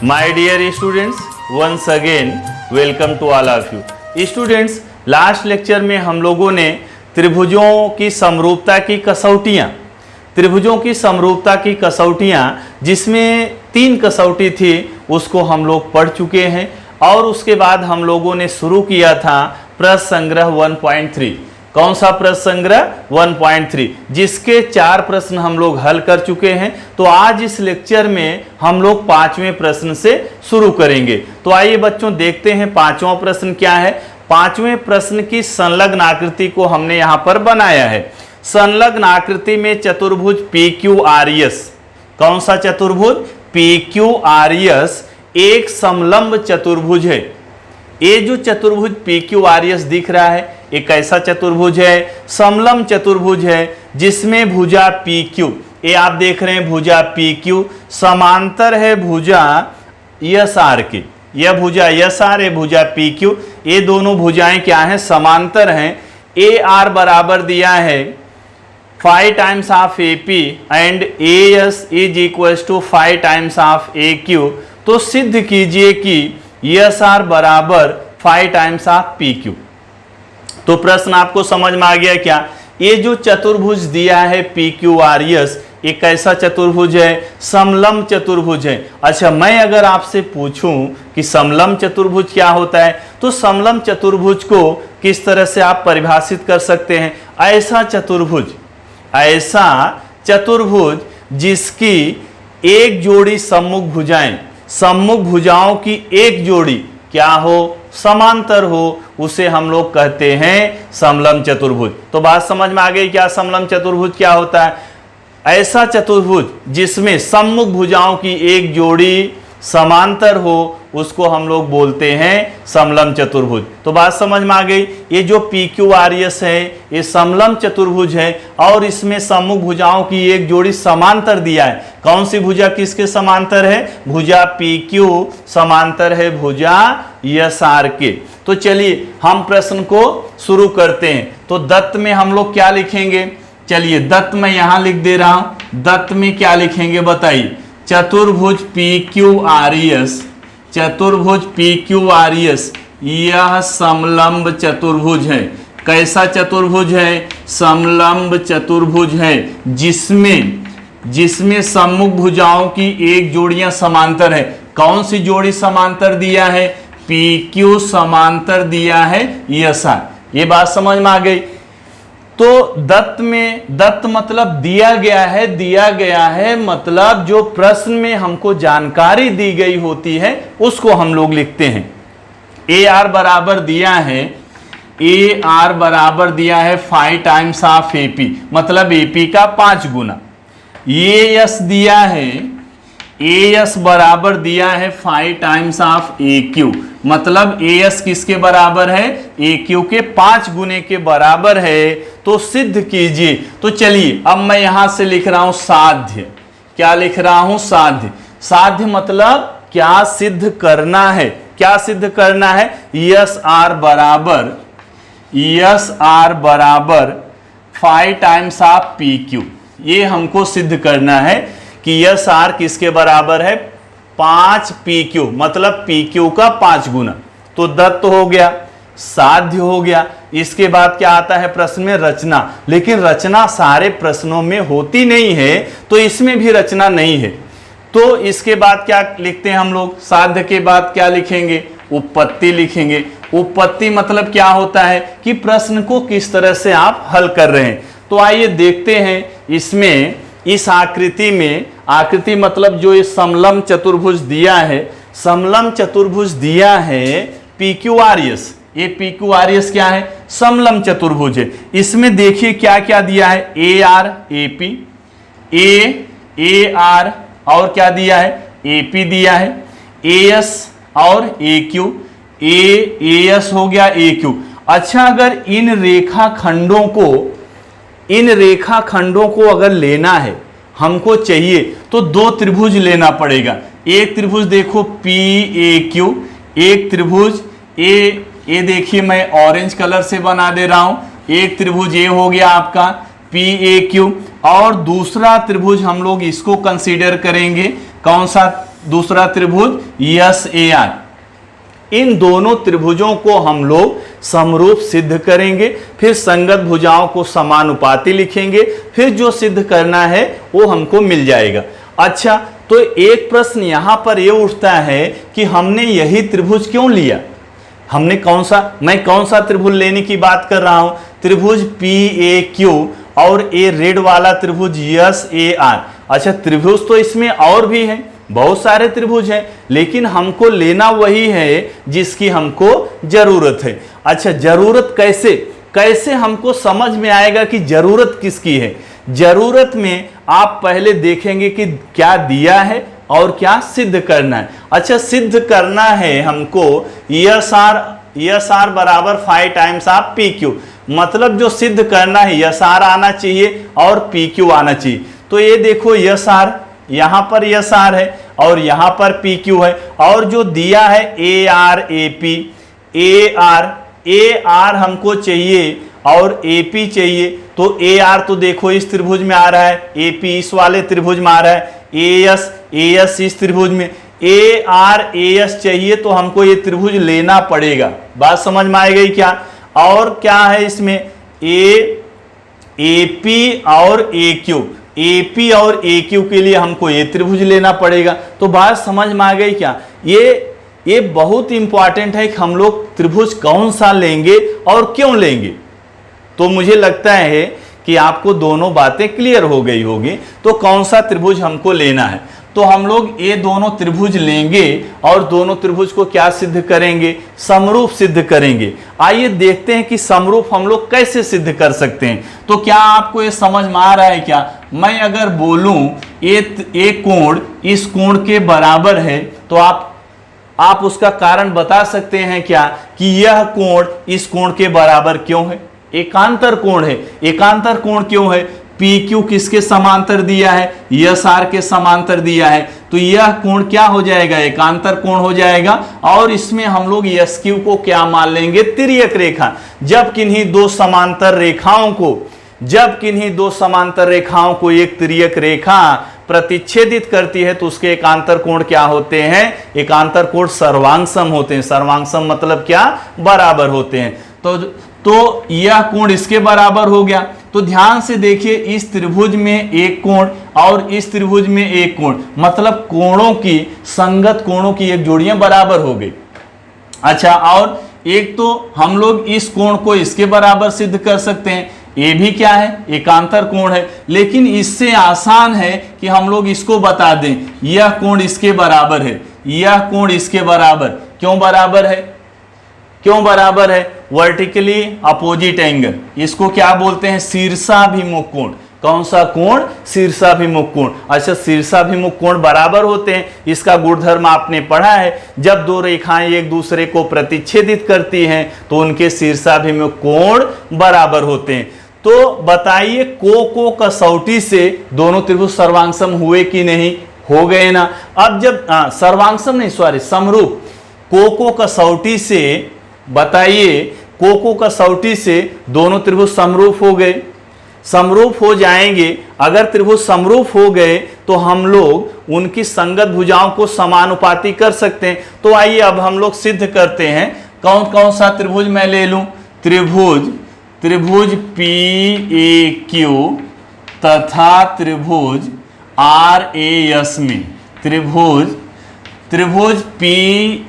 My dear students, once again welcome to all of you. Students, last lecture में हम लोगों ने त्रिभुजों की समरूपता की कसौटियां जिसमें 3 कसौटी थी उसको हम लोग पढ़ चुके हैं और उसके बाद हम लोगों ने शुरू किया था प्रश्न संग्रह 1.3। कौन सा प्रश्न संग्रह 1.3 जिसके 4 प्रश्न हम लोग हल कर चुके हैं। तो आज इस लेक्चर में हम लोग 5वें प्रश्न से शुरू करेंगे। तो आइए बच्चों देखते हैं 5वां प्रश्न क्या है। 5वें प्रश्न की संलग्न आकृति को हमने यहां पर बनाया है। संलग्न आकृति में चतुर्भुज PQRS, कौन सा चतुर्भुज PQRS एक समलंब चतुर्भुज है। ये जो चतुर्भुज PQRS दिख रहा है एक ऐसा चतुर्भुज है, समलंब चतुर्भुज है जिसमें भुजा PQ, ये आप देख रहे हैं भुजा PQ समांतर है भुजा SR के। यह भुजा SR है, भुजा PQ, ये दोनों भुजाएं क्या हैं, समांतर हैं। AR बराबर दिया है 5 times of AP and AS is equals to 5 times of AQ। तो सिद्ध कीजिए कि SR बराबर 5 टाइम्स ऑफ PQ। तो प्रश्न आपको समझ में आ गया क्या। ये जो चतुर्भुज दिया है PQRS एक कैसा चतुर्भुज है, समलंब चतुर्भुज है। अच्छा, मैं अगर आपसे पूछूं कि समलंब चतुर्भुज क्या होता है तो समलंब चतुर्भुज को किस तरह से आप परिभाषित कर सकते हैं। ऐसा चतुर्भुज जिसकी एक जोड़ी सम्मुख भुजाएं, सम्मुख भुजाओं की एक जोड़ी क्या हो, समांतर हो, उसे हम लोग कहते हैं समलंब चतुर्भुज। तो बात समझ में आ गई क्या, समलंब चतुर्भुज क्या होता है। ऐसा चतुर्भुज जिसमें सम्मुख भुजाओं की एक जोड़ी समांतर हो उसको हम लोग बोलते हैं समलंब चतुर्भुज। तो बात समझ में आ गई। ये जो PQRS है ये समलंब चतुर्भुज है और इसमें सम्मुख भुजाओं की एक जोड़ी समांतर दिया है। कौन सी भुजा किसके समांतर है, भुजा PQ समांतर है भुजा SR के। तो चलिए हम प्रश्न को शुरू करते हैं। तो दत्त में हम लोग क्या लिखेंगे, चलिए दत्त में यहां लिख दे रहा हूं। दत्त में क्या लिखेंगे बताइए, चतुर्भुज PQRS यह समलंब चतुर्भुज है। कैसा चतुर्भुज है, समलंब चतुर्भुज है जिसमें सम्मुख भुजाओं की एक जोड़ियां समांतर है। कौन सी जोड़ी समांतर दिया है, PQ समांतर दिया है SR। ये बात समझ में आ गई। तो दत्त में, दत्त मतलब दिया गया है मतलब जो प्रश्न में हमको जानकारी दी गई होती है उसको हम लोग लिखते हैं। AR बराबर दिया है 5 टाइम्स ऑफ AP मतलब AP का 5 गुना। AS दिया है, AS बराबर दिया है 5 टाइम्स ऑफ AQ मतलब AS किसके बराबर है, AQ के 5 गुने के बराबर है। तो सिद्ध कीजिए। तो चलिए अब मैं यहां से लिख रहा हूं साध्य। क्या लिख रहा हूं, साध्य। साध्य मतलब क्या सिद्ध करना है, क्या सिद्ध करना है, SR बराबर 5 टाइम्स ऑफ PQ। ये हमको सिद्ध करना है कि SR किसके बराबर है, 5 PQ मतलब PQ का 5 गुना। तो दत्त हो गया, साध्य हो गया। इसके बाद क्या आता है प्रश्न में, रचना। लेकिन रचना सारे प्रश्नों में होती नहीं है तो इसमें भी रचना नहीं है। तो इसके बाद क्या लिखते हैं हम लोग, साध्य के बाद क्या लिखेंगे, उपपत्ति लिखेंगे। उपपत्ति मतलब क्या होता है कि प्रश्न को किस तरह से आप हल कर रहे हैं। तो आइए देखते हैं इसमें, इस आकृति में, आकृति मतलब जो ये समलंब चतुर्भुज दिया है, समलंब चतुर्भुज दिया है PQRS। ये PQRS क्या है, समलंब चतुर्भुज है। इसमें देखिए क्या क्या दिया है, AR AP, AR और क्या दिया है, AP दिया है, AS और AQ, AS हो गया AQ। अच्छा, अगर इन रेखाखंडों को अगर लेना है हमको चाहिए तो 2 त्रिभुज लेना पड़ेगा। एक त्रिभुज देखो PAQ, एक त्रिभुज ये देखिए मैं ऑरेंज कलर से बना दे रहा हूं। एक त्रिभुज ये हो गया आपका PAQ और दूसरा त्रिभुज हम लोग इसको कंसीडर करेंगे, कौन सा, दूसरा त्रिभुज यस ए आर। इन दोनों त्रिभुजों को हम लोग समरूप सिद्ध करेंगे, फिर संगत भुजाओं को समानुपाती लिखेंगे, फिर जो सिद्ध करना है वो हमको मिल जाएगा। अच्छा, तो एक प्रश्न यहां पर ये उठता है कि हमने यही त्रिभुज क्यों लिया? हमने मैं कौन सा त्रिभुज लेने की बात कर रहा हूं? त्रिभुज पी ए क्यू और ए रेड वाला त्रिभुज यस ए आर। अच्छा, त्रिभुज तो इसमें और भी हैं, बहुत सारे त्रिभुज हैं, लेकिन हमको लेना वही है जिसकी हमको जरूरत है। अच्छा, जरूरत कैसे हमको समझ में आएगा कि जरूरत किसकी है? जरूरत में आप पहले देखेंगे कि क्या दिया है और क्या सिद्ध करना है। अच्छा, सिद्ध करना है हमको यस आर बराबर 5 टाइम्स ऑफ पी क्यू, मतलब जो सिद्ध करना है यस आर आना चाहिए और पी क्यू आना चाहिए। तो ये देखो यस आर, यहां पर यस आर है और यहां पर पी क्यू है, और जो दिया है A R A P, A R हमको चाहिए और ए पी चाहिए। तो ए आर तो देखो इस त्रिभुज में आ रहा है, ए पी इस वाले त्रिभुज में आ रहा है, ए एस इस त्रिभुज में, ए आर ए एस चाहिए तो हमको ये त्रिभुज लेना पड़ेगा। बात समझ में आ गई क्या? और क्या है इसमें? ए पी और ए क्यू, एपी और ए क्यू के लिए हमको ये त्रिभुज लेना पड़ेगा। तो बात समझ में आ गई क्या? ये बहुत इंपॉर्टेंट है कि हम लोग त्रिभुज कौन सा लेंगे और क्यों लेंगे। तो मुझे लगता है कि आपको दोनों बातें क्लियर हो गई होगी। तो कौन सा त्रिभुज हमको लेना है, तो हम लोग ये दोनों त्रिभुज लेंगे और दोनों त्रिभुज को क्या सिद्ध करेंगे? समरूप सिद्ध करेंगे। आइए देखते हैं कि समरूप हम लोग कैसे सिद्ध कर सकते हैं। तो क्या आपको ये समझ में आ रहा है क्या? मैं अगर बोलूं एक कोण इस कोण के बराबर है, तो आप उसका कारण बता सकते हैं क्या कि यह कोण इस कोण के बराबर क्यों है? एकांतर कोण है। एकांतर कोण क्यों है? पी क्यू किसके समांतर दिया है? यस आर के समांतर दिया है। तो यह कोण क्या हो जाएगा? एकांतर कोण हो जाएगा। और इसमें हम लोग यस क्यू को क्या मान लेंगे? तिर्यक रेखा। जब किन्हीं दो समांतर रेखाओं को एक तिर्यक रेखा प्रतिच्छेदित करती है तो उसके एकांतर कोण क्या होते हैं? एकांतर कोण सर्वांगसम होते हैं। सर्वांगसम मतलब क्या? बराबर होते हैं। तो यह कोण इसके बराबर हो गया। तो ध्यान से देखिए, इस त्रिभुज में एक कोण और इस त्रिभुज में एक कोण, मतलब कोणों की संगत कोणों की एक जोड़ियां बराबर हो गई। अच्छा, और एक तो हम लोग इस कोण को इसके बराबर सिद्ध कर सकते हैं, ये भी क्या है? एकांतर कोण है। लेकिन इससे आसान है कि हम लोग इसको बता दें, यह कोण इसके बराबर है, यह कोण इसके बराबर। क्यों बराबर है? Vertically opposite angle. इसको क्या बोलते हैं? शीर्षाभिमुख कोण। कौन सा कोण? शीर्षाभिमुख कोण। अच्छा, शीर्षाभिमुख कोण बराबर होते हैं, इसका गुणधर्म आपने पढ़ा है। जब दो रेखाएं एक दूसरे को प्रतिच्छेदित करती हैं तो उनके शीर्षाभिमुख कोण बराबर होते हैं। तो बताइए, को कसौटी से दोनों त्रिभुज सर्वांगसम हुए कि नहीं? हो गए ना। अब जब सर्वांगसम नहीं, सॉरी, समरूप। को कसौटी से बताइए, को कसौटी से दोनों त्रिभुज समरूप हो गए। समरूप हो जाएंगे। अगर त्रिभुज समरूप हो गए तो हम लोग उनकी संगत भुजाओं को समानुपाती कर सकते हैं। तो आइए अब हम लोग सिद्ध करते हैं। कौन कौन सा त्रिभुज मैं ले लूं? त्रिभुज पी ए क्यू तथा त्रिभुज आर ए एस में, त्रिभुज पी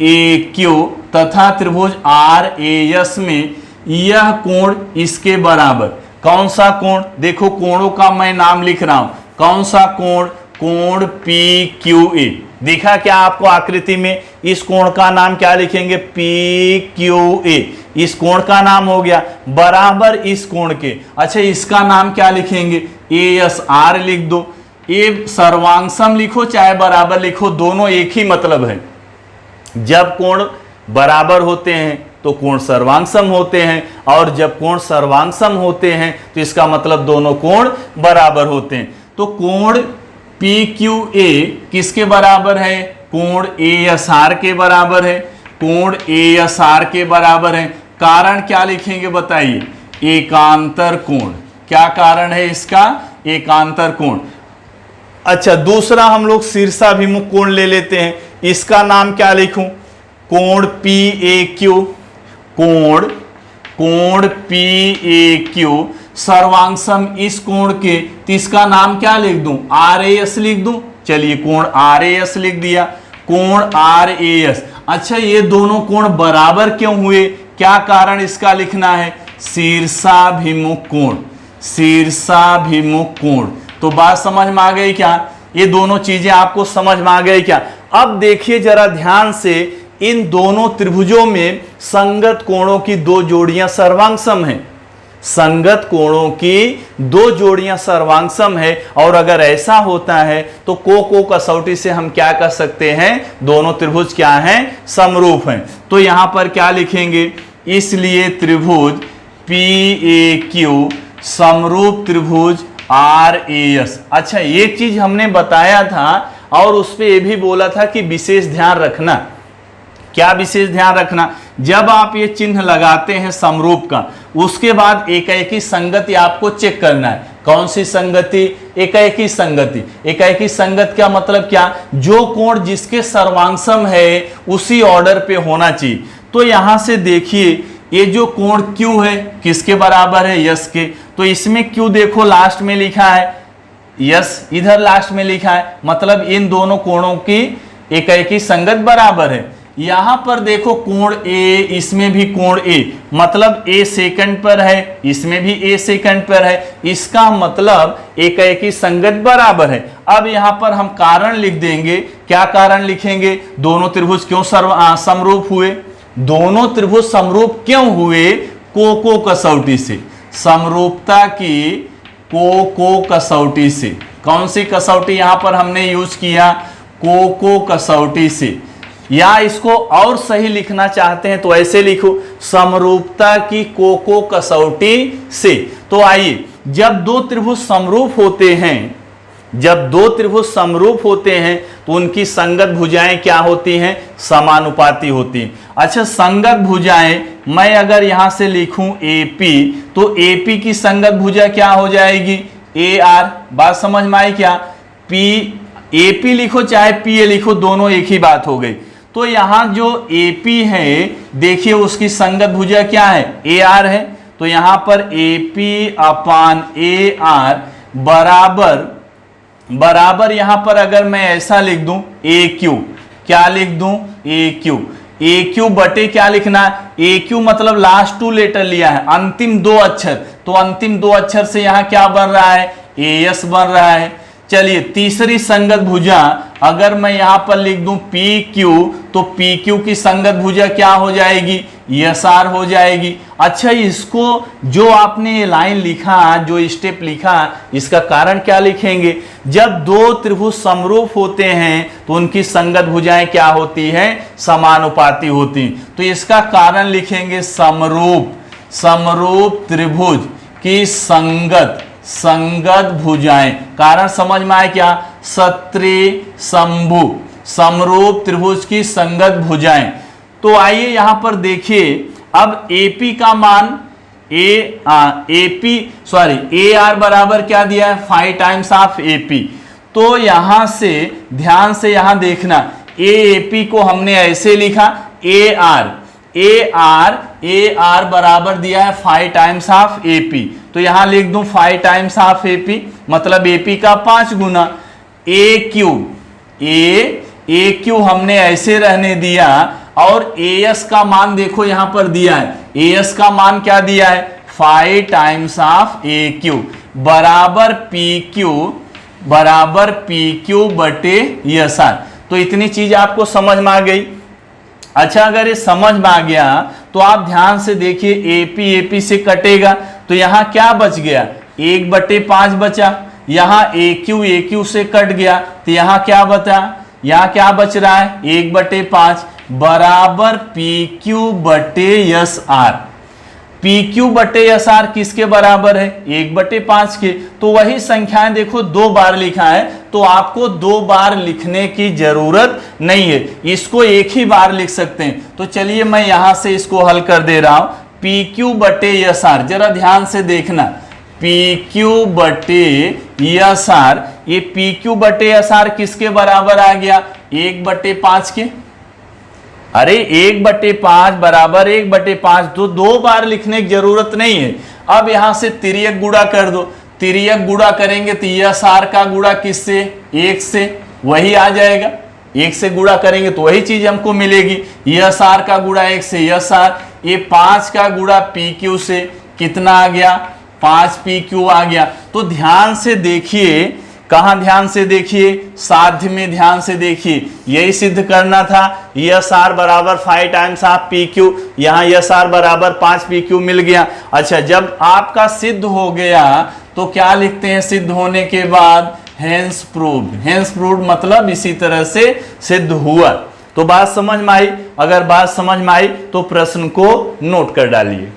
ए क्यू तथा त्रिभुज आर ए एस में यह कोण इसके बराबर। कौन सा कोण? देखो, कोणों का मैं नाम लिख रहा हूं। कौन सा कोण? कोण पी क्यू ए। दिखा क्या आपको आकृति में? इस कोण का नाम क्या लिखेंगे? P Q A. इस कोण का नाम हो गया बराबर इस कोण के। अच्छा, इसका नाम क्या लिखेंगे? ए एस आर लिख दो। ये सर्वांगसम लिखो चाहे बराबर लिखो, दोनों एक ही मतलब है। जब कोण बराबर होते हैं तो कोण सर्वांगसम होते हैं, और जब कोण सर्वांगसम होते हैं तो इसका मतलब दोनों कोण बराबर होते हैं। तो कोण पी क्यू ए किसके बराबर है? कोण ए एस आर के बराबर है। कोण ए एस आर के बराबर है। कारण क्या लिखेंगे बताइए? एकांतर कोण। क्या कारण है इसका? एकांतर कोण। अच्छा, दूसरा हम लोग शीर्षाभिमुख कोण ले लेते हैं। इसका नाम क्या लिखूं? कोण PAQ। कोण PAQ सर्वांगसम इस कोण के, तो इसका नाम क्या लिख दूं? RAS लिख दूं। चलिए कोण RAS लिख दिया, कोण RAS। अच्छा, ये दोनों कोण बराबर क्यों हुए? क्या कारण इसका लिखना है? शीर्षाभिमुख कोण। शीर्षाभिमुख कोण। तो बात समझ में आ गई क्या? ये दोनों चीजें आपको समझ में आ गई क्या? अब देखिए जरा ध्यान से, इन दोनों त्रिभुजों में संगत कोणों की दो जोड़ियां सर्वांगसम हैं। संगत कोणों की दो जोड़ियां सर्वांगसम है, और अगर ऐसा होता है तो को कसौटी से हम क्या कर सकते हैं? दोनों त्रिभुज क्या हैं? समरूप हैं। तो यहां पर क्या लिखेंगे? इसलिए त्रिभुज PAQ समरूप त्रिभुज RAS। अच्छा, एक चीज हमने बताया था और उस पे ये भी बोला था कि विशेष ध्यान रखना। क्या विशेष ध्यान रखना? जब आप ये चिन्ह लगाते हैं समरूप का, उसके बाद एकाएकी संगति आपको चेक करना है। कौन सी संगति? एकाएकी संगति। एकाएकी संगति का मतलब क्या? जो कोण जिसके सर्वांगसम है उसी ऑर्डर पे होना चाहिए। तो यहां से देखिए, ये जो कोण Q है किसके बराबर है? यस के। तो इसमें Q देखो लास्ट में लिखा है, यस इधर लास्ट में लिखा है, मतलब इन दोनों कोणों की एकाएकी संगत बराबर है। यहां पर देखो कोण A, इसमें भी कोण A, मतलब A सेकंड पर है, इसमें भी A सेकंड पर है। इसका मतलब एकाएकी संगत बराबर है। अब यहां पर हम कारण लिख देंगे। क्या कारण लिखेंगे? दोनों त्रिभुज क्यों समरूप हुए? दोनों त्रिभुज समरूप क्यों हुए? को कसौटी से। समरूपता की को कसौटी से। कौन सी कसौटी यहां पर हमने यूज किया? को कसौटी से। या इसको और सही लिखना चाहते हैं तो ऐसे लिखो, समरूपता की को कसौटी से। तो आइए, जब दो त्रिभुज समरूप होते हैं, जब दो त्रिभुज समरूप होते हैं तो उनकी संगत भुजाएं क्या होती हैं? समानुपाती होती हैं। अच्छा, संगत भुजाएं मैं अगर यहां से लिखूं AP, तो AP की संगत भुजा क्या हो जाएगी? AR। बात समझ में आई क्या? AP लिखो चाहे PA लिखो, दोनों एक ही बात हो गई। तो यहां जो AP है, देखिए उसकी संगत भुजा क्या है? AR है। तो यहां पर AP/AR बराबर यहां पर अगर मैं ऐसा लिख दूं AQ, क्या लिख दूं? AQ बटे क्या लिखना? AQ मतलब लास्ट टू लेटर लिया है, अंतिम दो अक्षर। तो अंतिम दो अक्षर से यहां क्या बन रहा है? AS बन रहा है। चलिए, तीसरी संगत भुजा अगर मैं यहां पर लिख दूं PQ, तो PQ की संगत भुजा क्या हो जाएगी? SR हो जाएगी। अच्छा, इसको जो आपने ये लाइन लिखा, जो स्टेप लिखा, इसका कारण क्या लिखेंगे? जब दो त्रिभुज समरूप होते हैं तो उनकी संगत भुजाएं क्या होती हैं? समानुपाती होती। तो इसका कारण लिखेंगे समरूप त्रिभुज की संगत भुजाएं। कारण समझ में आए क्या? सत्रिशंभु समरूप त्रिभुज की संगत भुजाएं। तो आइए यहां पर देखिए, अब AP का मान AR बराबर क्या दिया है? 5 टाइम्स ऑफ AP। तो यहां से ध्यान से यहां देखना, AP को हमने ऐसे लिखा AR बराबर दिया है 5 टाइम्स ऑफ AP। तो यहां लिख दूं 5 टाइम्स ऑफ AP, मतलब AP का 5 गुना। AQ हमने ऐसे रहने दिया, और AS का मान देखो यहां पर दिया है। AS का मान क्या दिया है? 5 टाइम्स ऑफ AQ बराबर PQ बटे SR। तो इतनी चीज आपको समझ में आ गई। अच्छा, अगर ये समझ में आ गया तो आप ध्यान से देखिए, AP से कटेगा तो यहां क्या बच गया? 1/5 बचा। यहां AQ से कट गया तो यहां क्या बचा? यहां क्या बच रहा है? 1/5 बराबर PQ बटे SR। PQ बटे SR किसके बराबर है? 1/5 के। तो वही संख्याएं देखो दो बार लिखा है, तो आपको दो बार लिखने की जरूरत नहीं है, इसको एक ही बार लिख सकते हैं। तो चलिए मैं यहां से इसको हल कर दे रहा हूं। PQ बटे SR, जरा ध्यान से देखना, PQ बटे SR ये पी क्यू बटे एस आर किसके बराबर आ गया? 1/5 के। अरे 1/5 बराबर 1/5, तो 2 बार लिखने की जरूरत नहीं है। अब यहां से तिर्यक गुणा कर दो, तिर्यक गुणा करेंगे तो एस आर का गुणा किससे? 1 से, वही आ जाएगा। 1 से गुणा करेंगे तो वही चीज हमको मिलेगी। एस आर का गुणा 1 से एस आर, ये 5 का गुणा पी क्यू से कितना आ गया? 5 पी क्यू आ गया। तो ध्यान से देखिए, कहां ध्यान से देखिए? साध्य में ध्यान से देखिए, यही सिद्ध करना था। एस आर बराबर 5 टाइम्स ऑफ पी क्यू, यहाँ एस आर बराबर 5 पी क्यू मिल गया। अच्छा, जब आपका सिद्ध हो गया तो क्या लिखते हैं सिद्ध होने के बाद? Hence proved. हेंस प्रूव्ड मतलब इसी तरह से सिद्ध हुआ। तो बात समझ में आई? अगर बात समझ में आई तो प्रश्न को नोट कर डालिए।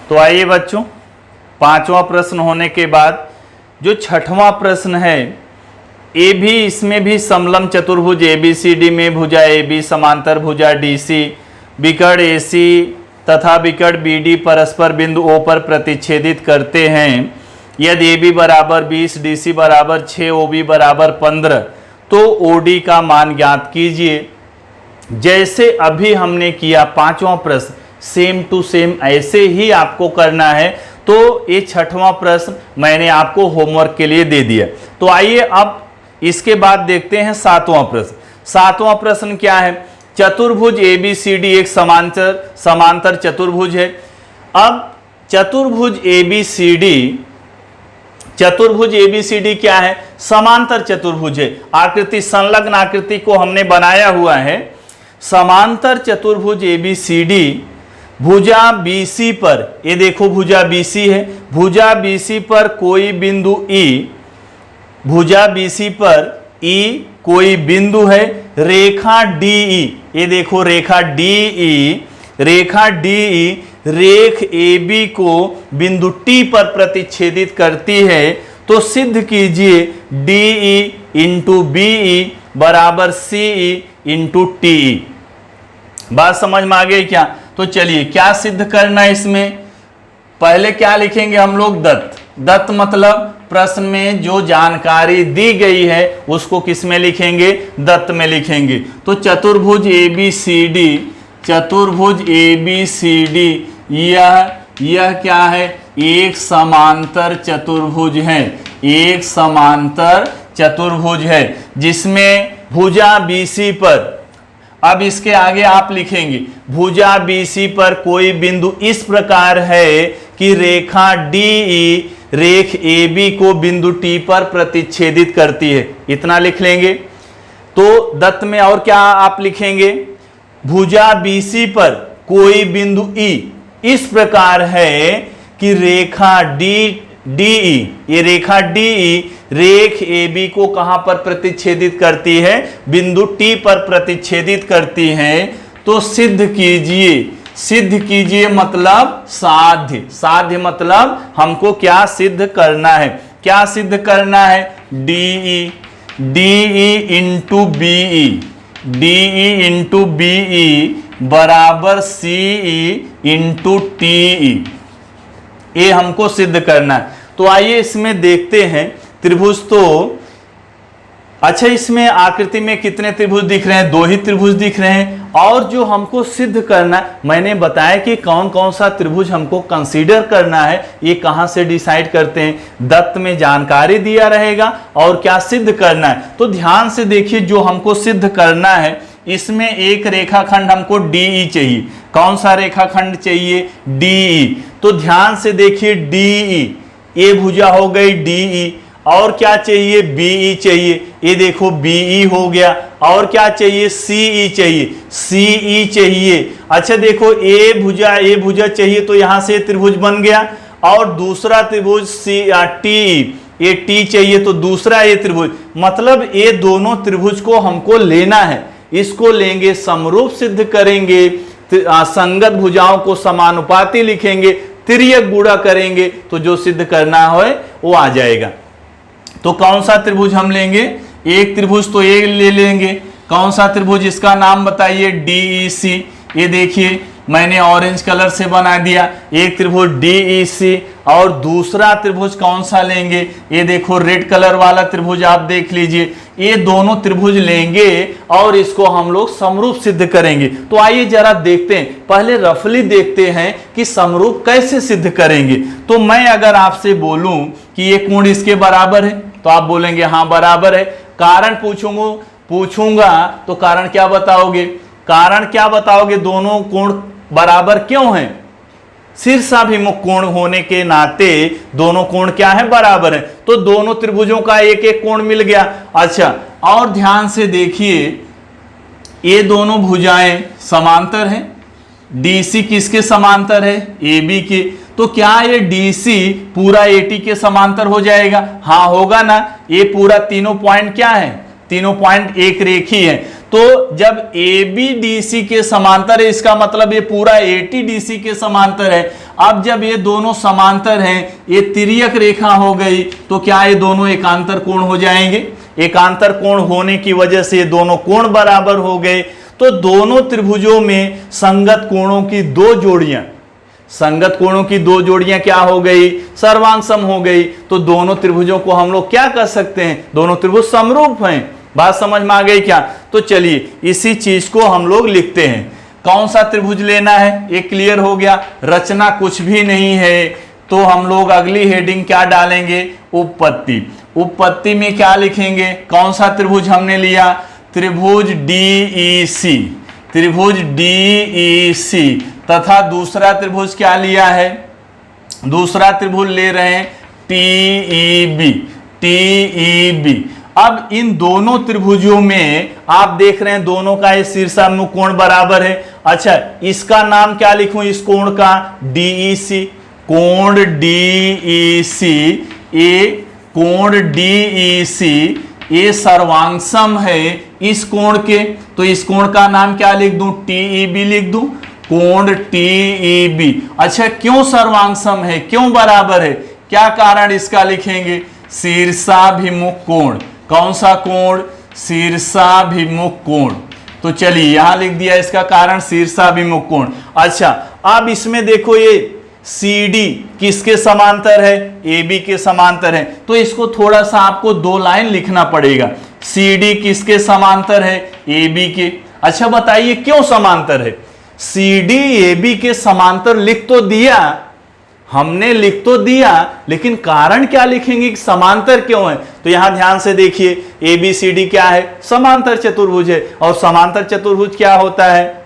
तो आइए बच्चों, 5वां प्रश्न होने के बाद जो 6वां प्रश्न है, ए भी, इसमें भी समलम चतुर्भुज ABCD में भुजा AB समांतर भुजा DC, विकर्ण AC तथा विकर्ण BD परस्पर बिंदु O पर प्रतिच्छेदित करते हैं। यदि AB बराबर 20, DC बराबर 6, OB बराबर 15, तो OD का मान ज्ञात कीजिए। जैसे अभी हमने किया 5वां प्रश्न, सेम टू सेम ऐसे ही आपको करना है। तो ये 6वां प्रश्न मैंने आपको होमवर्क के लिए दे दिया। तो आइए अब इसके बाद देखते हैं 7वां प्रश्न। 7वां प्रश्न क्या है? चतुर्भुज ABCD एक समांतर चतुर्भुज है। अब चतुर्भुज ABCD क्या है? समांतर चतुर्भुज है। आकृति, संलग्न आकृति को हमने बनाया हुआ है। समांतर चतुर्भुज ABCD भुजा BC पर, ये देखो भुजा BC है, भुजा BC पर कोई बिंदु E, भुजा BC पर E कोई बिंदु है, रेखा DE, ये देखो रेखा DE, रेखा DE रेख AB को बिंदु T पर प्रतिच्छेदित करती है। तो सिद्ध कीजिए DE इंटू BE बराबर CE इंटू TE। बात समझ में आ गई क्या? तो चलिए क्या सिद्ध करना है इसमें? पहले क्या लिखेंगे हम लोग? दत्त। दत्त मतलब प्रश्न में जो जानकारी दी गई है उसको किस में लिखेंगे? दत्त में लिखेंगे। तो चतुर्भुज ABCD, चतुर्भुज ABCD यह क्या है? एक समांतर चतुर्भुज है, एक समांतर चतुर्भुज है जिसमें भुजा BC पर, अब इसके आगे आप लिखेंगे भुजा BC पर कोई बिंदु इस प्रकार है कि रेखा DE रेख AB को बिंदु T पर प्रतिच्छेदित करती है। इतना लिख लेंगे। तो दत्त में और क्या आप लिखेंगे? भुजा BC पर कोई बिंदु E इस प्रकार है कि रेखा DE, ये रेखा DE रेख AB को कहां पर प्रतिच्छेदित करती है? बिंदु T पर प्रतिच्छेदित करती है। तो सिद्ध कीजिए, सिद्ध कीजिए मतलब साध्य, साध्य मतलब हमको क्या सिद्ध करना है? क्या सिद्ध करना है? DE into BE, DE into BE बराबर CE इंटू TE, ये हमको सिद्ध करना है। तो आइए इसमें देखते हैं त्रिभुज। तो अच्छा, इसमें आकृति में कितने त्रिभुज दिख रहे हैं? 2 ही त्रिभुज दिख रहे हैं। और जो हमको सिद्ध करना है, मैंने बताया कि कौन कौन सा त्रिभुज हमको कंसीडर करना है, ये कहां से डिसाइड करते हैं? दत्त में जानकारी दिया रहेगा और क्या सिद्ध करना है। तो ध्यान से देखिए, जो हमको सिद्ध करना है इसमें एक रेखाखंड हमको DE चाहिए। कौन सा रेखाखंड चाहिए? DE। तो ध्यान से देखिए DE, ये भुजा हो गई DE, और क्या चाहिए? BE चाहिए। ये देखो BE हो गया। और क्या चाहिए? CE चाहिए, CE चाहिए। अच्छा देखो ये भुजा चाहिए, तो यहां से त्रिभुज बन गया। और दूसरा त्रिभुज TE, ये T चाहिए, तो दूसरा ये त्रिभुज, मतलब ये दोनों त्रिभुज को हमको लेना है। इसको लेंगे, समरूप सिद्ध करेंगे, संगत भुजाओं को समानुपाती लिखेंगे, तिर्यक गुणा करेंगे, तो जो सिद्ध करना है वो आ जाएगा। तो कौन सा त्रिभुज हम लेंगे? एक त्रिभुज तो ये ले लेंगे। कौन सा त्रिभुज? इसका नाम बताइए। DEC। ये देखिए मैंने ऑरेंज कलर से बना दिया। एक त्रिभुज DEC और दूसरा त्रिभुज कौन सा लेंगे, ये देखो रेड कलर वाला त्रिभुज आप देख लीजिए। ये दोनों त्रिभुज लेंगे और इसको हम लोग समरूप सिद्ध करेंगे। तो आइए जरा देखते हैं, पहले रफली देखते हैं कि समरूप कैसे सिद्ध करेंगे। तो मैं अगर आपसे बोलूं कि ये कोण इसके बराबर है तो आप बोलेंगे हाँ बराबर है। कारण पूछूंगा तो कारण क्या बताओगे, कारण क्या बताओगे, दोनों कोण बराबर क्यों हैं, शीर्षाभिमुख कोण होने के नाते दोनों कोण क्या है, बराबर है। तो दोनों त्रिभुजों का एक एक कोण मिल गया। अच्छा, और ध्यान से देखिए, ये दोनों भुजाएं समांतर हैं। DC किसके समांतर है, AB के। तो क्या ये DC पूरा AT के समांतर हो जाएगा, हाँ होगा ना। ये पूरा तीनों पॉइंट क्या है, तीनों पॉइंट एक रेखी है। तो जब AB DC के समांतर है, इसका मतलब ये पूरा AT DC के समांतर है। अब जब ये दोनों समांतर हैं, ये तिर्यक रेखा हो गई, तो क्या ये दोनों एकांतर कोण हो जाएंगे। एकांतर कोण होने की वजह से ये दोनों कोण बराबर हो गए। तो दोनों त्रिभुजों में संगत कोणों की दो जोड़ियां, संगत कोणों की दो जोड़ियां क्या हो गई, सर्वांग सम हो गई। तो दोनों त्रिभुजों को हम लोग क्या कर सकते हैं, दोनों त्रिभुज समरूप हैं। बात समझ में आ गई क्या। तो चलिए इसी चीज को हम लोग लिखते हैं। कौन सा त्रिभुज लेना है, ये क्लियर हो गया। रचना कुछ भी नहीं है, तो हम लोग अगली हेडिंग क्या डालेंगे, उपपत्ति। उपपत्ति में क्या लिखेंगे, कौन सा त्रिभुज हमने लिया, त्रिभुज DEC, त्रिभुज DEC तथा दूसरा त्रिभुज क्या लिया है, दूसरा त्रिभुज ले रहे हैं TEB, TEB। अब इन दोनों त्रिभुजों में आप देख रहे हैं दोनों का ये शीर्षाभिमुख कोण बराबर है। अच्छा, इसका नाम क्या लिखूं, इस कोण का DEC, कोण DEC, ये कोण DEC ये सर्वांगसम है इस कोण के। तो इस कोण का नाम क्या लिख दूं, TEB लिख दूं, कोण TEB। अच्छा, क्यों सर्वांगसम है, क्यों बराबर है, क्या कारण इसका लिखेंगे, शीर्षाभिमुख कोण। कौन सा कोण, शीर्षाभिमुख कोण। तो चलिए यहां लिख दिया इसका कारण शीर्षाभिमुख कोण। अच्छा, अब इसमें देखो ये CD किसके समांतर है, AB के समांतर है। तो इसको थोड़ा सा आपको दो लाइन लिखना पड़ेगा। CD किसके समांतर है, AB के। अच्छा बताइए क्यों समांतर है, CD AB के समांतर लिख तो दिया हमने, लिख तो दिया, लेकिन कारण क्या लिखेंगे कि समांतर क्यों है। तो यहां ध्यान से देखिए, ABCD क्या है, समांतर चतुर्भुज है। और समांतर चतुर्भुज क्या होता है,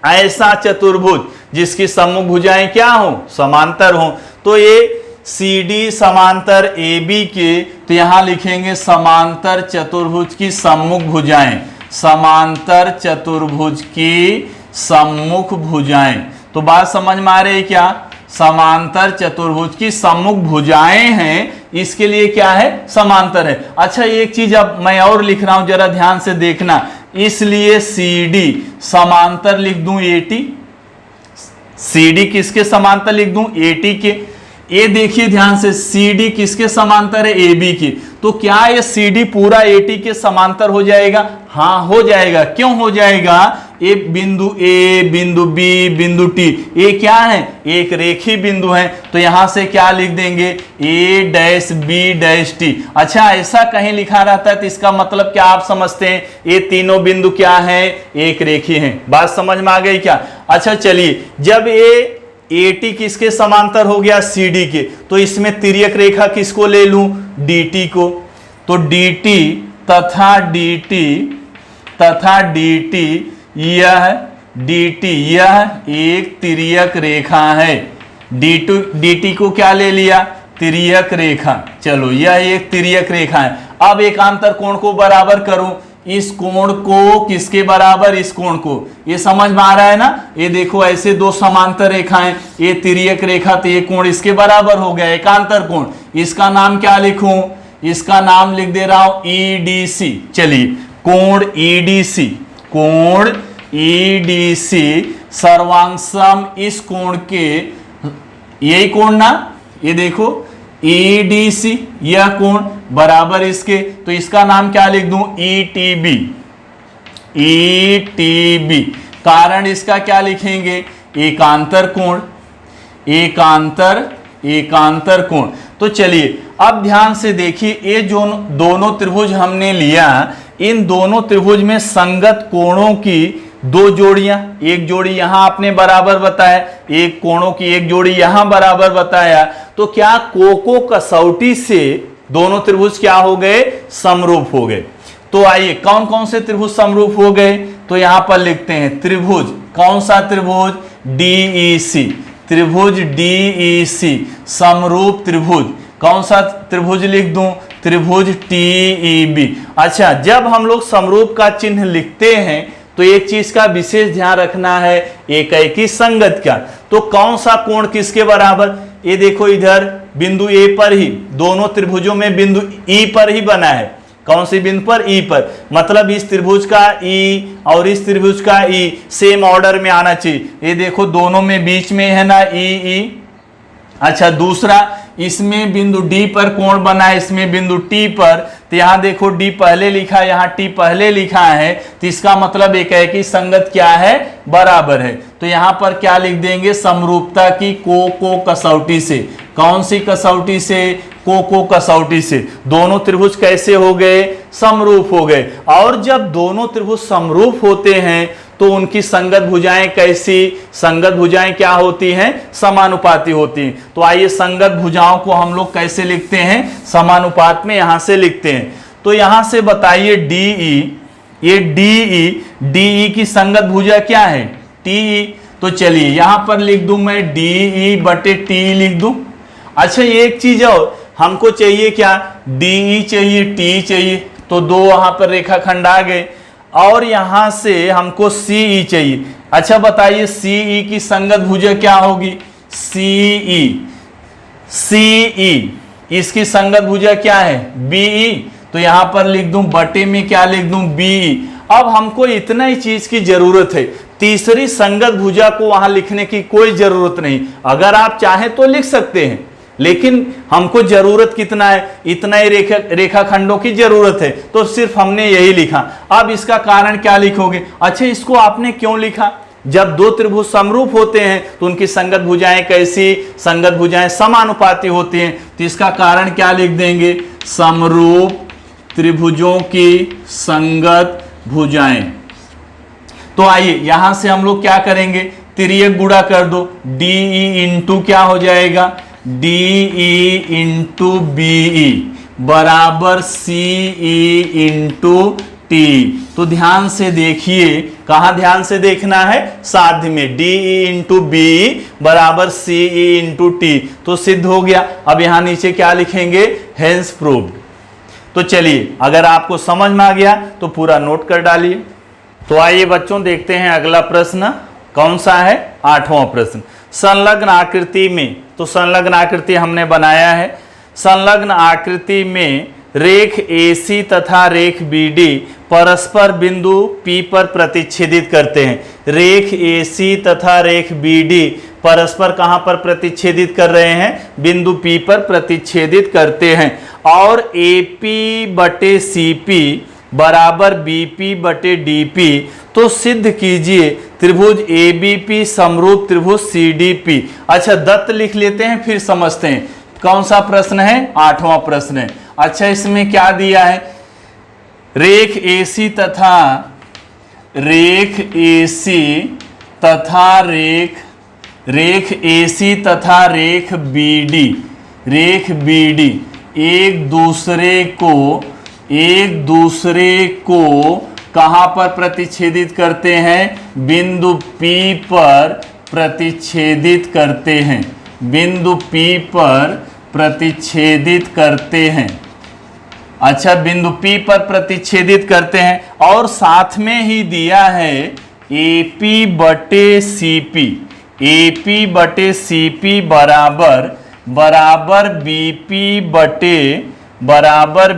ऐसा चतुर्भुज जिसकी सम्मुख भुजाएं क्या हो, समांतर हो। तो ये CD समांतर AB के, तो यहां लिखेंगे समांतर चतुर्भुज की सम्मुख भुजाएं, समांतर चतुर्भुज की सम्मुख भुजाएं। तो बात समझ में आ रही है क्या, समांतर चतुर्भुज की सम्मुख भुजाएं हैं, इसके लिए क्या है, समांतर है। अच्छा, एक चीज अब मैं और लिख रहा हूं, जरा ध्यान से देखना। इसलिए CD समांतर लिख दूं AT, CD किसके समांतर लिख दूं, AT के। ये देखिए ध्यान से, CD किसके समांतर है, AB की। तो क्या ये CD पूरा AT के समांतर हो जाएगा, हाँ हो जाएगा। क्यों हो जाएगा, ये बिंदु A, बिंदु B, बिंदु T, ये क्या है, एक रेखी बिंदु है। तो यहां से क्या लिख देंगे, A-B-T। अच्छा, ऐसा कहीं लिखा रहता है तो इसका मतलब क्या आप समझते हैं, ये तीनों बिंदु क्या है, एक रेखी हैं। बात समझ में आ गई क्या। अच्छा चलिए, जब ये AT किसके समांतर हो गया, CD के, तो इसमें तिर्यक रेखा किसको ले लूं, DT को। तो DT तथा DT यह एक तिर्यक रेखा है। DT को क्या ले लिया, तिर्यक रेखा। चलो, यह एक तिर्यक रेखा है। अब एकांतर कोण को बराबर करूं, इस कोण को किसके बराबर, इस कोण को। ये समझ में आ रहा है ना। ये देखो ऐसे दो समांतर रेखाएं, ये तिर्यक रेखा, तो ये कोण इसके बराबर हो गया, एकांतर कोण। इसका नाम क्या लिखूं, इसका नाम लिख दे रहा हूं EDC। चलिए, कोण EDC, कोण EDC सर्वांगसम इस कोण के, यही कोण ना, ये देखो EDC, यह कोण बराबर इसके। तो इसका नाम क्या लिख दूं, ETB। कारण इसका क्या लिखेंगे, एकांतर कोण, एकांतर कोण। तो चलिए अब ध्यान से देखिए, ये जो दोनों त्रिभुज हमने लिया, इन दोनों त्रिभुज में संगत कोणों की दो जोड़ियां, एक जोड़ी यहां आपने बराबर बताया, एक कोणों की एक जोड़ी यहां बराबर बताया। तो क्या कोको कसौटी से दोनों त्रिभुज क्या हो गए, समरूप हो गए। तो आइए कौन कौन से त्रिभुज समरूप हो गए, तो यहां पर लिखते हैं त्रिभुज, कौन सा त्रिभुज, DEC, त्रिभुज DEC समरूप त्रिभुज। कौन सा त्रिभुज लिख दूं, त्रिभुज TEB। अच्छा, जब हम लोग समरूप का चिन्ह लिखते हैं तो एक चीज का विशेष ध्यान रखना है, एकाएकी संगत का। तो कौन सा कोण किसके बराबर, ये देखो इधर बिंदु ए पर ही, दोनों त्रिभुजों में बिंदु ई पर ही बना है। कौन सी बिंदु पर, ई पर, मतलब इस त्रिभुज का ई और इस त्रिभुज का ई सेम ऑर्डर में आना चाहिए। ये देखो दोनों में बीच में है ना ई। अच्छा, दूसरा इसमें बिंदु डी पर कोण बना है, इसमें बिंदु टी पर, तो यहां देखो डी पहले लिखा है, यहां टी पहले लिखा है, तो इसका मतलब एकाएकी संगत क्या है, बराबर है। तो यहां पर क्या लिख देंगे, समरूपता की को कसौटी से। कौन सी कसौटी से, को कसौटी से दोनों त्रिभुज कैसे हो गए, समरूप हो गए। और जब दोनों त्रिभुज समरूप होते हैं तो उनकी संगत भुजाएं कैसी, संगत भुजाएं क्या होती हैं, समानुपाती होती हैं। तो आइए संगत भुजाओं को हम लोग कैसे लिखते हैं, समानुपात में यहां से लिखते हैं। तो यहां से बताइए DE, ये DE की संगत भुजा क्या है, TE। तो चलिए यहां पर लिख दूं मैं DE बटे T लिख दूं। अच्छा, ये एक चीज और हमको चाहिए क्या, DE चाहिए, T चाहिए, तो दो वहां पर रेखाखंड आ गए। और यहां से हमको CE चाहिए। अच्छा बताइए CE की संगत भुजा क्या होगी, CE इसकी संगत भुजा क्या है, BE। तो यहां पर लिख दूं बटे में क्या लिख दूं, BE। अब हमको इतना ही चीज की जरूरत है, तीसरी संगत भुजा को वहां लिखने की कोई जरूरत नहीं। अगर आप चाहें तो लिख सकते हैं, लेकिन हमको जरूरत कितना है, इतना ही रेखाखंडों की जरूरत है, तो सिर्फ हमने यही लिखा। अब इसका कारण क्या लिखोगे, अच्छा इसको आपने क्यों लिखा, जब दो त्रिभुज समरूप होते हैं तो उनकी संगत भुजाएं कैसी, संगत भुजाएं समानुपाती होती हैं। तो इसका कारण क्या लिख देंगे, समरूप त्रिभुजों की संगत भुजाएं। तो आइए यहां से हम लोग क्या करेंगे, तिर्यक गुणा कर दो, DE इंटू क्या हो जाएगा, DE इंटू BE बराबर CE इंटू T। तो ध्यान से देखिए, कहां ध्यान से देखना है, साध्य में, DE इंटू BE बराबर CE इंटू T। तो सिद्ध हो गया। अब यहां नीचे क्या लिखेंगे, हेंस प्रूव्ड। तो चलिए अगर आपको समझ में आ गया तो पूरा नोट कर डालिए। तो आइए बच्चों देखते हैं अगला प्रश्न कौन सा है, 8वां प्रश्न। संलग्न आकृति में, तो संलग्न आकृति हमने बनाया है। संलग्न आकृति में रेख AC तथा रेख BD परस्पर बिंदु P पर प्रतिच्छेदित करते हैं। रेख AC तथा रेख BD परस्पर कहां पर प्रतिच्छेदित कर रहे हैं, बिंदु P पर प्रतिच्छेदित करते हैं। और AP बटे CP बराबर BP बटे DP। तो सिद्ध कीजिए त्रिभुज ABP समरूप त्रिभुज CDP। अच्छा दत्त लिख लेते हैं फिर समझते हैं कौन सा प्रश्न है, 8वां प्रश्न है। अच्छा इसमें क्या दिया है, रेख AC तथा रेख AC तथा रेख AC तथा रेख BD एक दूसरे को कहां पर प्रतिच्छेदित करते हैं, बिंदु P पर प्रतिच्छेदित करते हैं, बिंदु P पर प्रतिच्छेदित करते हैं। अच्छा बिंदु P पर प्रतिच्छेदित करते हैं और साथ में ही दिया है AP बटे CP बराबर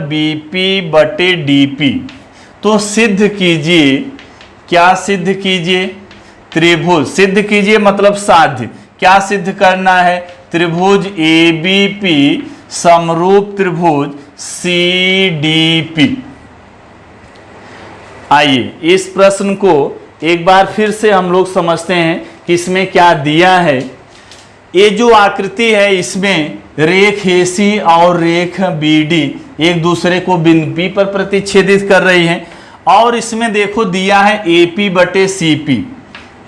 BP बटे DP। तो सिद्ध कीजिए, क्या सिद्ध कीजिए, त्रिभुज सिद्ध कीजिए मतलब साध्य। क्या सिद्ध करना है, त्रिभुज ABP समरूप त्रिभुज CDP। आइए इस प्रश्न को एक बार फिर से हम लोग समझते हैं किसमें क्या दिया है। ये जो आकृति है इसमें रेख AC और रेख BD एक दूसरे को बिंदु P पर प्रतिच्छेदित कर रही हैं। और इसमें देखो दिया है AP बटे CP,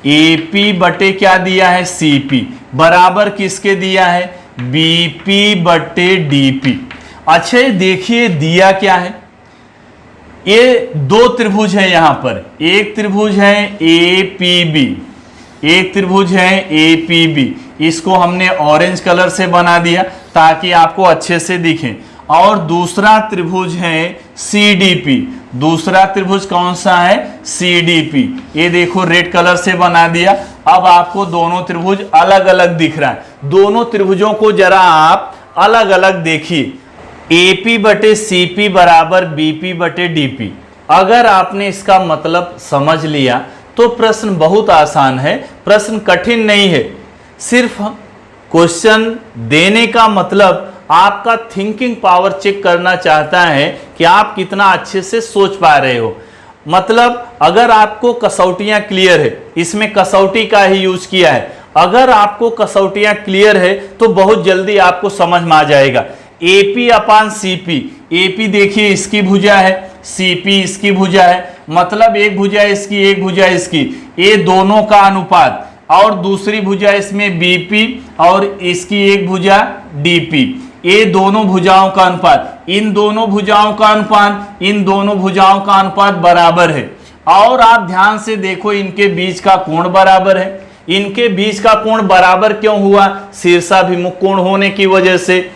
AP बटे क्या दिया है CP, बराबर किसके दिया है BP बटे DP। अच्छा देखिए दिया क्या है, ये दो त्रिभुज है, यहां पर एक त्रिभुज है APB, एक त्रिभुज है APB, इसको हमने ऑरेंज कलर से बना दिया ताकि आपको अच्छे से दिखे। और दूसरा त्रिभुज है CDP, दूसरा त्रिभुज कौन सा है CDP, ये देखो रेड कलर से बना दिया। अब आपको दोनों त्रिभुज अलग अलग दिख रहा है, दोनों त्रिभुजों को जरा आप अलग अलग देखिए। AP बटे CP बराबर BP बटे DP। अगर आपने इसका मतलब समझ लिया तो प्रश्न बहुत आसान है, प्रश्न कठिन नहीं है। सिर्फ क्वेश्चन देने का मतलब आपका थिंकिंग पावर चेक करना चाहता है कि आप कितना अच्छे से सोच पा रहे हो। मतलब अगर आपको कसौटियां क्लियर है, इसमें कसौटी का ही यूज किया है, अगर आपको कसौटियां क्लियर है तो बहुत जल्दी आपको समझ में आ जाएगा। AP अपान CP, AP देखिए इसकी भुजा है, CP इसकी भुजा है, मतलब एक भुजा इसकी एक भुजा इसकी, ये दोनों का अनुपात, और दूसरी भुजा इसमें BP और इसकी एक भुजा DP, ये दोनों भुजाओं का अनुपात, इन दोनों भुजाओं का अनुपात, इन दोनों भुजाओं का अनुपात बराबर है। और आप ध्यान से देखो इनके बीच का कोण बराबर है। इनके बीच का कोण बराबर क्यों हुआ, शीर्षाभिमुख कोण होने की वजह से।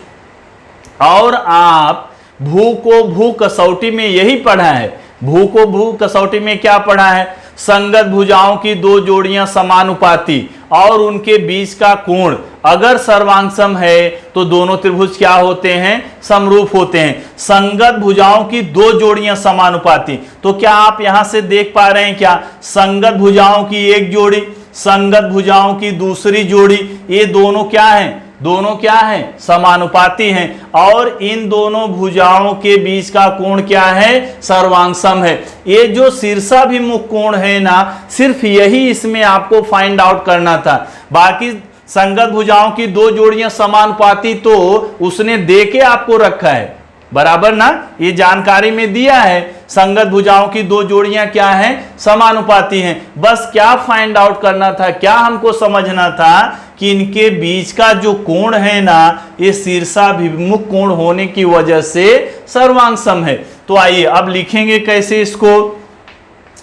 और आप भू को भू कसौटी में यही पढ़ा है, भू को भू कसौटी में क्या पढ़ा है, संगत भुजाओं की दो जोड़ियां समानुपाती और उनके बीच का कोण अगर सर्वांगसम है तो दोनों त्रिभुज क्या होते हैं, समरूप होते हैं। संगत भुजाओं की दो जोड़ियां समानुपाती, तो क्या आप यहां से देख पा रहे हैं क्या, संगत भुजाओं की एक जोड़ी, संगत भुजाओं की दूसरी जोड़ी, ये दोनों क्या हैं, दोनों क्या हैं, समानुपाती हैं। और इन दोनों भुजाओं के बीच का कोण क्या है, सर्वांगसम है। ये जो शीर्षाभिमुख कोण है ना, सिर्फ यही इसमें आपको फाइंड आउट करना था। बाकी संगत भुजाओं की दो जोड़ियां समानुपाती तो उसने दे के आपको रखा है, बराबर ना, ये जानकारी में दिया है संगत भुजाओं की दो जोड़ियां क्या हैं, समानुपाती हैं। बस क्या फाइंड आउट करना था, क्या हमको समझना था कि इनके बीच का जो कोण है ना, ये शीर्षाभिमुख कोण होने की वजह से सर्वांगसम है। तो आइए अब लिखेंगे कैसे इसको,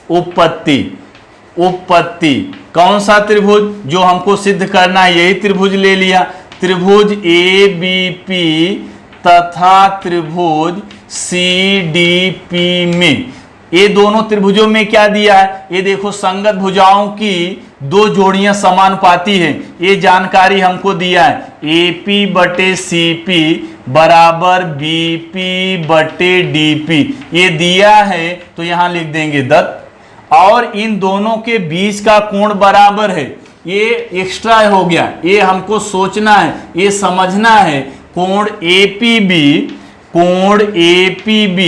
उपपत्ति, उपपत्ति कौन सा त्रिभुज जो हमको सिद्ध करना है, यही त्रिभुज ले लिया, त्रिभुज ABP तथा त्रिभुज CDP में, ये दोनों त्रिभुजों में क्या दिया है, ये देखो संगत भुजाओं की दो जोड़ियां समानुपाती हैं, ये जानकारी हमको दिया है। AP बटे CP बराबर BP बटे DP, ये दिया है तो यहां लिख देंगे दत्त। और इन दोनों के बीच का कोण बराबर है, ये एक्स्ट्रा हो गया, ये हमको सोचना है, ये समझना है। कोण APB, कोण APB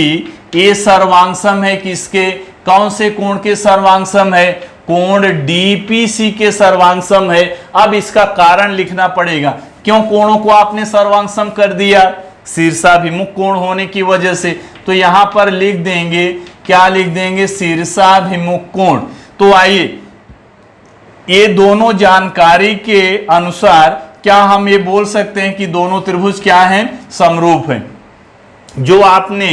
ये सर्वांगसम है किसके, कौन से कोण के सर्वांगसम है, कोण DPC के सर्वांगसम है। अब इसका कारण लिखना पड़ेगा, क्यों कोणों को आपने सर्वांगसम कर दिया, शीर्षाभिमुख कोण होने की वजह से। तो यहां पर लिख देंगे, क्या लिख देंगे, शीर्षाभिमुख कोण। तो आइए ये दोनों जानकारी के अनुसार क्या हम ये बोल सकते हैं कि दोनों त्रिभुज क्या हैं, समरूप हैं। जो आपने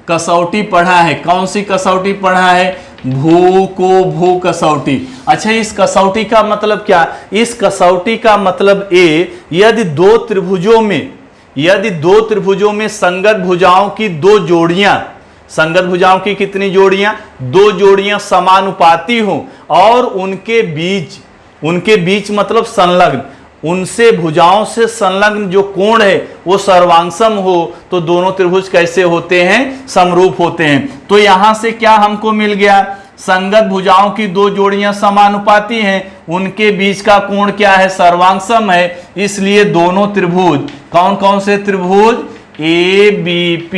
कसौटी पढ़ा है, कौन सी कसौटी पढ़ा है, भू को भू कसौटी। अच्छा इस कसौटी का मतलब क्या, इस कसौटी का मतलब यदि दो त्रिभुजों में संगत भुजाओं की दो जोड़ियां, संगत भुजाओं की कितनी जोड़ियां, दो जोड़ियां समानुपाती हो और उनके बीच मतलब संलग्न, उनसे भुजाओं से संलग्न जो कोण है वो सर्वांगसम हो, तो दोनों त्रिभुज कैसे होते हैं, समरूप होते हैं। तो यहां से क्या हमको मिल गया, संगत भुजाओं की दो जोड़ियां समानुपाती हैं, उनके बीच का कोण क्या है, सर्वांगसम है। इसलिए दोनों त्रिभुज, कौन कौन से त्रिभुज, ABP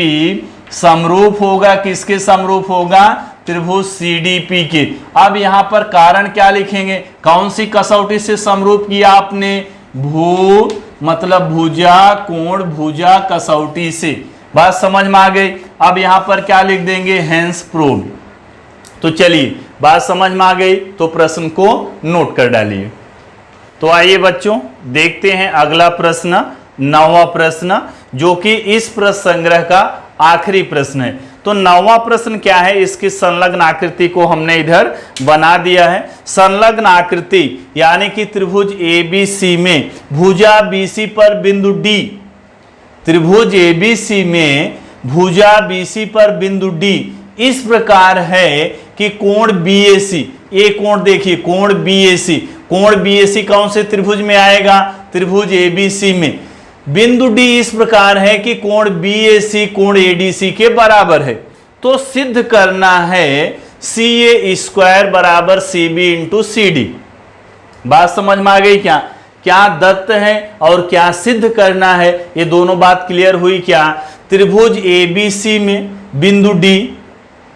समरूप होगा, किसके समरूप होगा, त्रिभुज CDP के। अब यहां पर कारण क्या लिखेंगे, कौन सी कसौटी से समरूप किया आपने, भू मतलब भुजा कोण भुजा कसौटी से। बात समझ में आ गई। अब यहां पर क्या लिख देंगे, हेंस प्रूव्ड। तो चलिए बात समझ में आ गई तो प्रश्न को नोट कर डालिए। तो आइए बच्चों देखते हैं अगला प्रश्न, 9वां प्रश्न, जो कि इस प्रश्न संग्रह का आखिरी प्रश्न है। तो 9वां प्रश्न क्या है, इसकी संलग्न आकृति को हमने इधर बना दिया है। संलग्न आकृति यानी कि त्रिभुज ABC में भुजा BC पर बिंदु D, त्रिभुज ABC में भुजा BC पर बिंदु D इस प्रकार है कि कोण BAC, ये कोण देखिए कोण BAC, कोण BAC कौन से त्रिभुज में आएगा, त्रिभुज ABC में। बिंदु D इस प्रकार है कि कोण BAC कोण ADC के बराबर है। तो सिद्ध करना है CA² बराबर CB इंटू CD। बात समझ में आ गई क्या, क्या दत्त है और क्या सिद्ध करना है, ये दोनों बात क्लियर हुई क्या। त्रिभुज ABC में बिंदु D,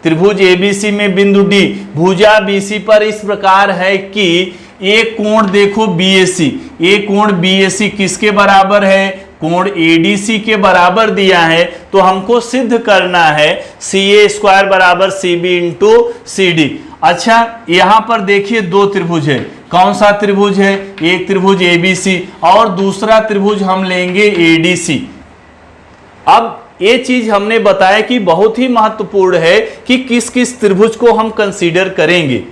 त्रिभुज ABC में बिंदु D भुजा BC पर इस प्रकार है कि एक कोण देखो BAC, एक कोण BAC किसके बराबर है, कोण ADC के बराबर दिया है। तो हमको सिद्ध करना है CA² बराबर CB इंटू CD। अच्छा यहां पर देखिए दो त्रिभुज है, कौन सा त्रिभुज है, एक त्रिभुज ABC और दूसरा त्रिभुज हम लेंगे ADC। अब ये चीज हमने बताया कि बहुत ही महत्वपूर्ण है कि किस किस त्रिभुज को हम कंसीडर करेंगे।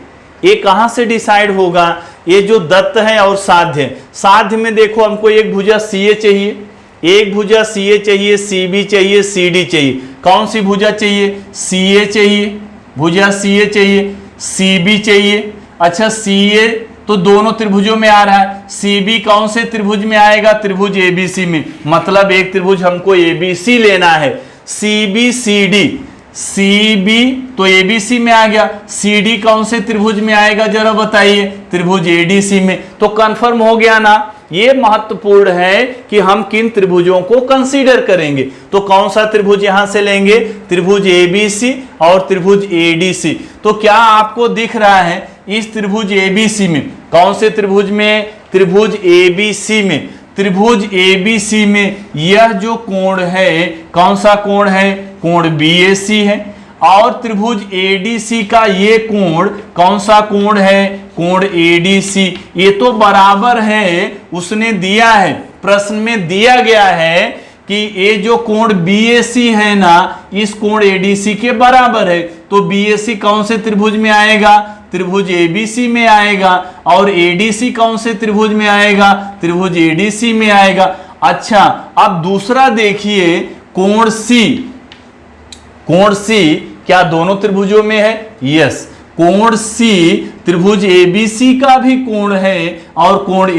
ये कहां से डिसाइड होगा, ये जो दत्त है और साध्य है। साध्य में देखो हमको एक भुजा CA चाहिए, एक भुजा CA चाहिए, CB चाहिए, CD चाहिए। कौन सी भुजा चाहिए, CA चाहिए, भुजा CA चाहिए, CB चाहिए। अच्छा CA तो दोनों त्रिभुजों में आ रहा है, CB कौन से त्रिभुज में आएगा, त्रिभुज ABC में। मतलब एक त्रिभुज हमको ABC लेना है। CB CD, CB तो ABC में आ गया, CD कौन से त्रिभुज में आएगा जरा बताइए, त्रिभुज ADC में। तो कंफर्म हो गया ना। ये महत्वपूर्ण है कि हम किन त्रिभुजों को कंसीडर करेंगे। तो कौन सा त्रिभुज यहां से लेंगे, त्रिभुज ABC और त्रिभुज ADC। तो क्या आपको दिख रहा है इस त्रिभुज ABC में, कौन से त्रिभुज में, त्रिभुज ABC में, त्रिभुज ABC में यह जो कोण है कौन सा कोण है, कोण BAC है। और त्रिभुज ADC का ये कोण कौन सा कोण है, कोण ADC। ये तो बराबर है, उसने दिया है, प्रश्न में दिया गया है कि ये जो कोण BAC है ना इस कोण ADC के बराबर है। तो BAC कौन से त्रिभुज में आएगा, त्रिभुज ABC में आएगा। और ADC कौन से त्रिभुज में आएगा, त्रिभुज ADC में आएगा। अच्छा अब दूसरा देखिए कोण C, कोण C क्या दोनों त्रिभुजों में है, यस। कोण C त्रिभुज ABC का भी कोण है और कोण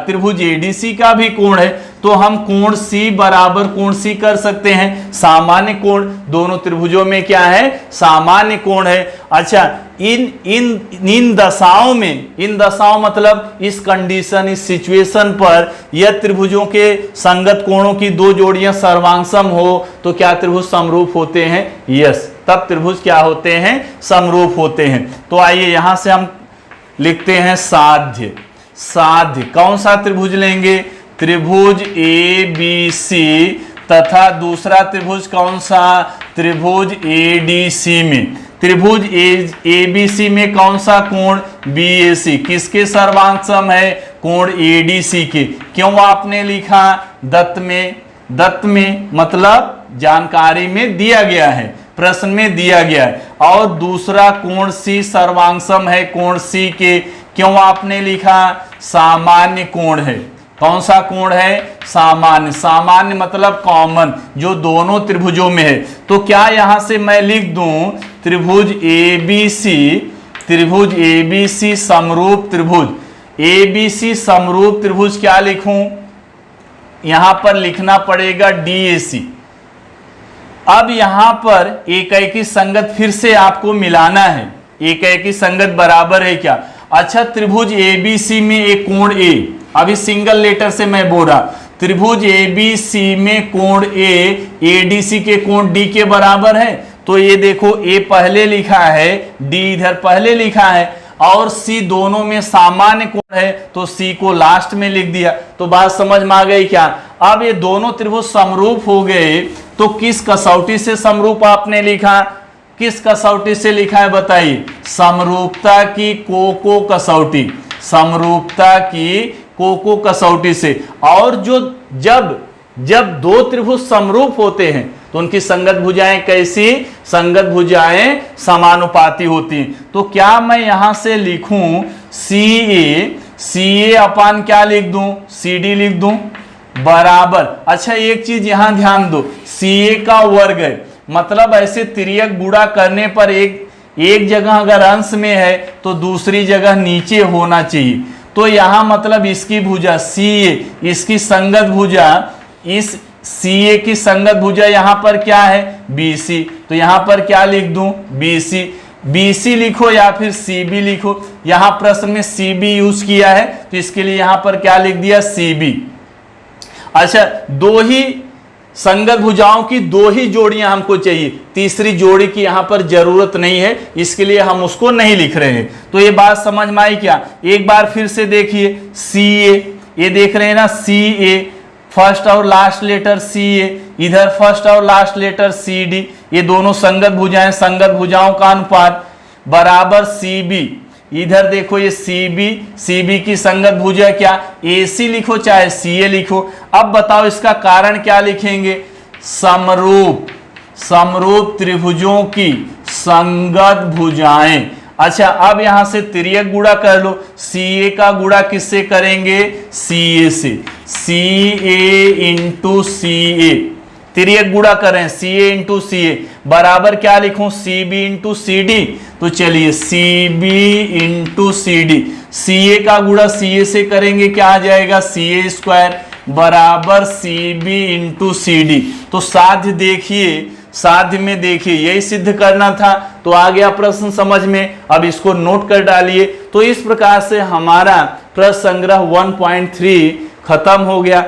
त्रिभुज ADC का भी कोण है। तो हम कोण C बराबर कोण C कर सकते हैं, सामान्य कोण। दोनों त्रिभुजों में क्या है, सामान्य कोण है। अच्छा इन दशाओं में, इन दशाओं मतलब इस कंडीशन, इस सिचुएशन पर यह त्रिभुजों के संगत कोणों की दो जोड़ियां सर्वांगसम हो तो क्या त्रिभुज समरूप होते हैं, यस। तब त्रिभुज क्या होते हैं, समरूप होते हैं। तो आइए यहां से हम लिखते हैं साध्य। साध्य कौन सा त्रिभुज लेंगे, त्रिभुज ABC तथा दूसरा त्रिभुज कौन सा, त्रिभुज ADC में। त्रिभुज ABC में कौन सा कोण, BAC किसके सर्वांगसम है, कोण ADC के। क्यों आपने लिखा दत्त में, दत्त में मतलब जानकारी में दिया गया है, प्रश्न में दिया गया है। और दूसरा कोण C सर्वांगसम है कोण C के। क्यों आपने लिखा, सामान्य कोण है। कौन सा कोण है, सामान्य। सामान्य मतलब कॉमन, जो दोनों त्रिभुजों में है। तो क्या यहां से मैं लिख दूं त्रिभुज ABC, त्रिभुज ABC समरूप त्रिभुज, ABC समरूप त्रिभुज क्या लिखूं, यहां पर लिखना पड़ेगा DAC। अब यहां पर एकाएकी संगत फिर से आपको मिलाना है, एकाएकी संगत बराबर है क्या। अच्छा त्रिभुज ABC में एक कोण A, अभी सिंगल लेटर से मैं बोल रहा, त्रिभुज ABC में कोण A ADC के कोण D के बराबर है। तो ये देखो ए पहले लिखा है, डी इधर पहले लिखा है और सी दोनों में सामान्य कोण है तो सी को लास्ट में लिख दिया। तो बात समझ में आ गई क्या? अब ये दोनों त्रिभुज समरूप हो गए तो किस कसौटी से समरूप आपने लिखा, किस कसौटी से लिखा है बताइए? समरूपता की कोको कसौटी, समरूपता की कोको कसौटी से। और जो जब दो त्रिभुज समरूप होते हैं तो उनकी संगत भुजाएं कैसी? संगत भुजाएं समानुपाती होती हैं। तो क्या मैं यहां से लिखूं सी ए अपान क्या लिख दूं? सी डी लिख दूं बराबर। अच्छा एक चीज यहां ध्यान दो, सी ए का वर्ग है, मतलब ऐसे तिर्यक गुणा करने पर एक जगह अगर अंश में है तो दूसरी जगह नीचे होना चाहिए। तो यहां मतलब इसकी भुजा सी ए, इसकी संगत भुजा, इस सी ए की संगत भुजा यहां पर क्या है? B C. तो यहां पर क्या लिख दूं? B C. बी सी लिखो या फिर सी बी लिखो। यहां प्रश्न में सी बी यूज किया है तो इसके लिए यहां पर क्या लिख दिया? C B. अच्छा दो ही संगत भुजाओं की दो ही जोड़ियां हमको चाहिए, तीसरी जोड़ी की यहां पर जरूरत नहीं है, इसके लिए हम उसको नहीं लिख रहे हैं। तो ये बात समझ में आई क्या? एक बार फिर से देखिए सी ए, ये देख रहे हैं ना सी ए, फर्स्ट और लास्ट लेटर सी ए, इधर फर्स्ट और लास्ट लेटर सी डी, ये दोनों संगत भुजाएं, संगत भुजाओं का अनुपात बराबर सी बी। इधर देखो ये सी बी की संगत भुजा क्या? ए सी लिखो चाहे सी ए लिखो। अब बताओ इसका कारण क्या लिखेंगे? समरूप त्रिभुजों की संगत भुजाएं। अच्छा अब यहां से तिर्यक गुणा कर लो, सी ए का गुणा किससे करेंगे? सी ए से, सी ए इंटू सी ए, तिर्यक गुणा करें सी ए इंटू सी ए बराबर क्या लिखूं? C B into C D. तो चलिए C B into C D, C A का गुणा सी ए से करेंगे क्या आ जाएगा? सी ए स्क्वायर बराबर C B into C D. तो साध्य देखिए, साध्य में देखिए यही सिद्ध करना था। तो आ गया प्रश्न समझ में, अब इसको नोट कर डालिए। तो इस प्रकार से हमारा प्रश्न संग्रह 1.3 खत्म हो गया।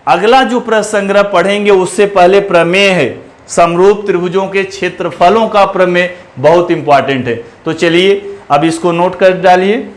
अगला जो प्रश्न संग्रह पढ़ेंगे उससे पहले प्रमेय है, समरूप त्रिभुजों के क्षेत्रफलों का प्रमेय बहुत इंपॉर्टेंट है। तो चलिए अब इसको नोट कर डालिए।